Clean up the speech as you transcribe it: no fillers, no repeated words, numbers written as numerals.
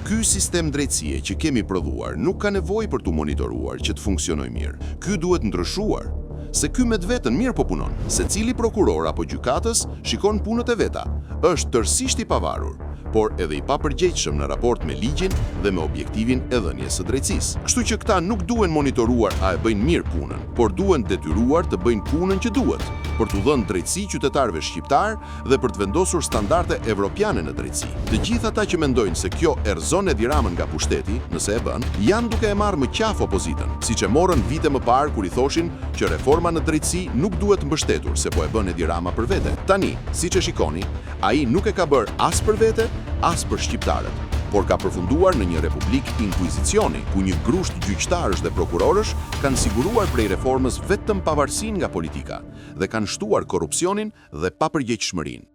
Ky sistem drejtësie që kemi prodhuar nuk ka nevojë për të monitoruar që të funksionojë mirë. Ky duhet ndryshuar. Se ky me vetën mirë po punon. Secili prokuror apo gjykatës shikon punët e veta. Është tërësisht i pavarur, por edhe i papërgjegjshëm në raport me ligjin dhe me objektivin e dhënies së drejtësisë. Kështu që këta nuk duhen monitoruar a e bëjnë mirë punën, por duhen detyruar të bëjnë punën që duhet, për t'u dhënë drejtësi qytetarëve shqiptar dhe për të vendosur standarde evropiane në drejtësi. Të gjithë ata që mendojnë se kjo erëzon Edi Ramën nga pushteti, nëse e bën, janë duke e marrë më qafë opozitën, siç e morën vite më parë kur i thoshin që reforma në drejtësi nuk duhet mbështetur se po e bën Edi Rama për vete. Tani, siç e shikoni, ai nuk e ka bërë as për vete, as për shqiptarët, por ka përfunduar në një republik inkuizicioni, ku një grusht gjyqtarësh dhe prokurorësh kanë siguruar prej reformës vetëm pavarësinë nga politika dhe kanë shtuar korrupsionin dhe papërgjegjshmërinë.